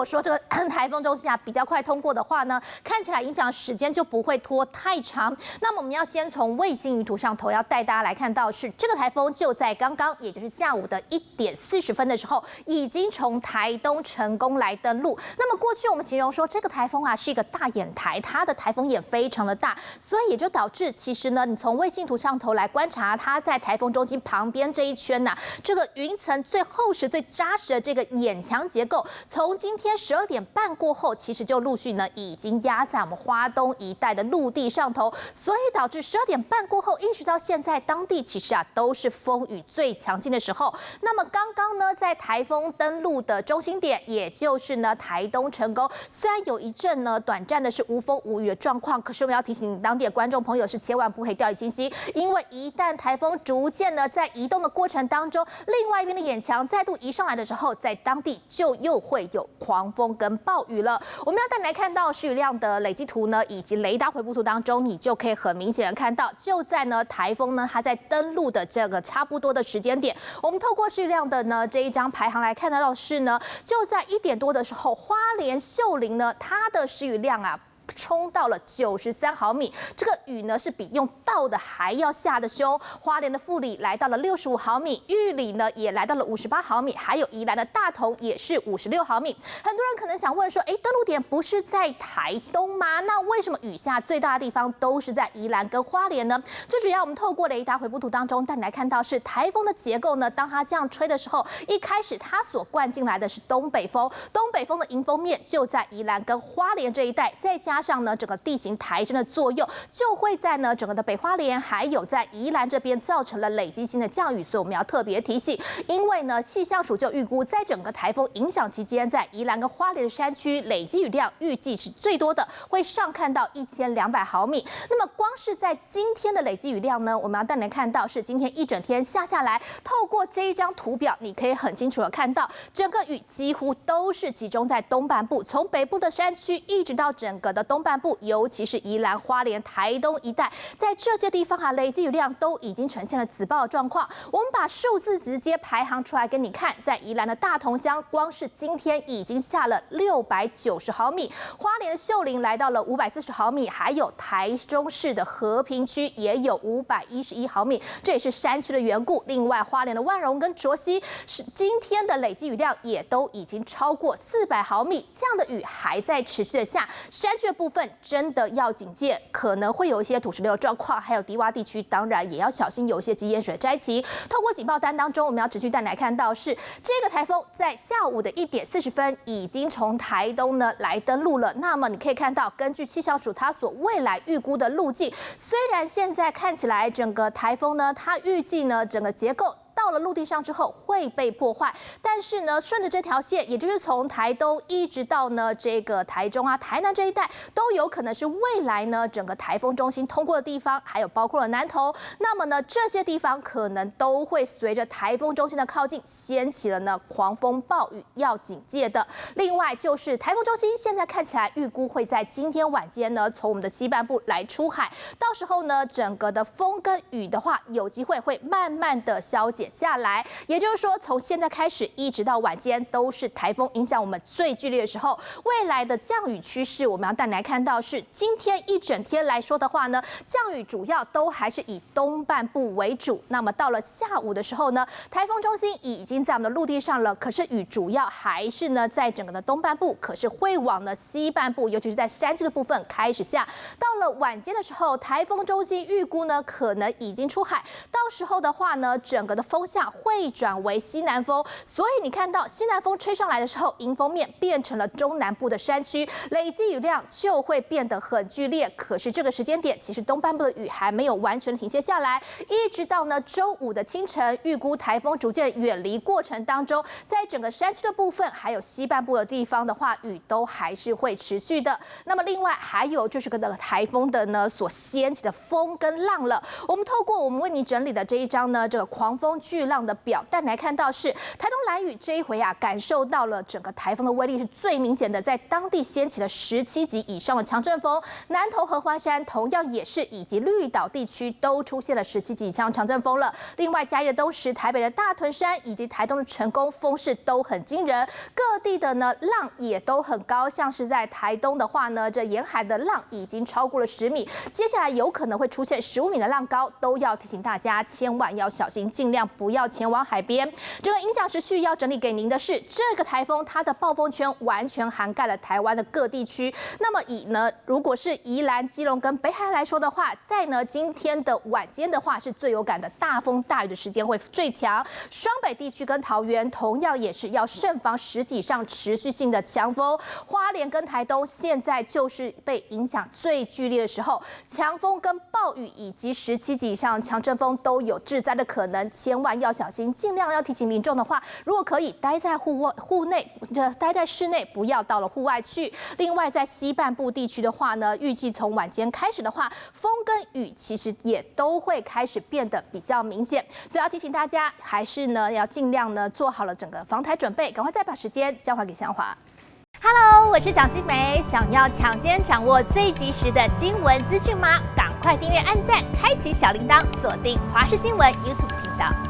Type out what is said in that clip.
果说这个台风中心比较快通过的话呢，看起来影响时间就不会拖太长。那么我们要先从卫星云图上头要带大家来看到是这个台风就在刚刚，也就是下午的1点40分的时候，已经从台东成功来登陆。那么过去我们形容说这个台风是一个大眼台，它的台风眼非常的大，所以也就导致其实呢，你从卫星图上头来观察，它在台风中心旁边这一圈这个云层最厚实、最扎实的这个眼墙结构，从今天12点半过后，其实就陆续已经压在我们花东一带的陆地上头，所以导致12点半过后，一直到现在，当地其实都是风雨最强劲的时候。那么刚刚呢，在台风登陆的中心点，也就是台东成功，虽然有一阵短暂的是无风无雨的状况，可是我们要提醒当地的观众朋友是千万不可以掉以轻心，因为一旦台风逐渐在移动的过程当中，另外一边的眼墙再度移上来的时候，在当地就又会有狂风跟暴雨了。我们要带你来看到时雨量的累积图以及雷达回顾图当中，你就可以很明显的看到，就在台风它在登陆的这个差不多的时间点，我们透过时雨量的这一张排行来看得到是就在1点多的时候，花莲秀林它的时雨量冲到了93毫米，这个雨是比用倒的还要下的凶。花莲的富里来到了65毫米，玉里也来到了58毫米，还有宜兰的大同也是56毫米。很多人可能想问说，登陆点不是在台东吗？那为什么雨下最大的地方都是在宜兰跟花莲呢？最主要我们透过雷达回波图当中带你来看到是台风的结构当它这样吹的时候，一开始它所灌进来的是东北风，东北风的迎风面就在宜兰跟花莲这一带，再加上整个地形抬升的作用，就会在整个的北花莲还有在宜兰这边造成了累积性的降雨，所以我们要特别提醒，因为气象署就预估，在整个台风影响期间，在宜兰跟花莲的山区累积雨量预计是最多的，会上看到1200毫米。那么光是在今天的累积雨量我们要带你看到是今天一整天下来，透过这一张图表，你可以很清楚的看到，整个雨几乎都是集中在东半部，从北部的山区一直到整个的东半部，尤其是宜兰、花莲、台东一带，在这些地方累积雨量都已经呈现了紫爆的状况。我们把数字直接排行出来给你看，在宜兰的大同乡，光是今天已经下了690毫米，花莲秀林来到了540毫米，还有台中市的和平区也有511毫米，这也是山区的缘故。另外，花莲的万荣跟卓溪是今天的累积雨量也都已经超过400毫米，这样的雨还在持续的下，山区的部分真的要警戒，可能会有一些土石流的状况，还有低洼地区，当然也要小心有一些积淹水灾期。透过警报单当中，我们要持续带你来看到是这个台风在下午的1点40分已经从台东来登陆了。那么你可以看到，根据气象署它所未来预估的路径，虽然现在看起来整个台风它预计整个结构到了陆地上之后会被破坏，但是顺着这条线，也就是从台东一直到这个台中台南这一带，都有可能是未来整个台风中心通过的地方，还有包括了南投。那么这些地方可能都会随着台风中心的靠近，掀起了狂风暴雨，要警戒的。另外就是台风中心现在看起来预估会在今天晚间从我们的西半部来出海，到时候整个的风跟雨的话，有机会会慢慢的消减下来，也就是说，从现在开始一直到晚间，都是台风影响我们最剧烈的时候。未来的降雨趋势，我们要带你来看到是今天一整天来说的话降雨主要都还是以东半部为主。那么到了下午的时候台风中心已经在我们的陆地上了，可是雨主要还是在整个的东半部，可是会往西半部，尤其是在山区的部分开始下。到了晚间的时候，台风中心预估可能已经出海，到时候的话整个的风向会转为西南风，所以你看到西南风吹上来的时候，迎风面变成了中南部的山区，累积雨量就会变得很剧烈。可是这个时间点，其实东半部的雨还没有完全停歇下来，一直到周五的清晨，预估台风逐渐远离过程当中，在整个山区的部分，还有西半部的地方的话，雨都还是会持续的。那么另外还有就是台风的所掀起的风跟浪了。我们透过我们为你整理的这一张这个狂风巨浪的表，但来看到是台东兰屿这一回啊，感受到了整个台风的威力是最明显的，在当地掀起了17级以上的强阵风，南投合欢山同样也是，以及绿岛地区都出现了17级以上强阵风了。另外，嘉义的东石、台北的大屯山以及台东的成功，风势都很惊人，各地的呢浪也都很高，像是在台东的话呢，这沿海的浪已经超过了10米，接下来有可能会出现15米的浪高，都要提醒大家千万要小心，尽量不要前往海边。这个影响时序要整理给您的是，这个台风它的暴风圈完全涵盖了台湾的各地区。那么如果是宜兰、基隆跟北海岸来说的话，在今天的晚间的话是最有感的，大风大雨的时间会最强。双北地区跟桃园同样也是要慎防10级以上持续性的强风。花莲跟台东现在就是被影响最剧烈的时候，强风跟暴雨以及17级以上强阵风都有致灾的可能，千万要小心，尽量要提醒民众的话，如果可以待在待在室内，不要到了户外去。另外，在西半部地区的话呢，预计从晚间开始的话，风跟雨其实也都会开始变得比较明显，所以要提醒大家，还是要尽量做好了整个防台准备，赶快再把时间交还给湘华。Hello， 我是蒋欣梅，想要抢先掌握最及时的新闻资讯吗？赶快订阅、按赞、开启小铃铛，锁定华视新闻 YouTube 频道。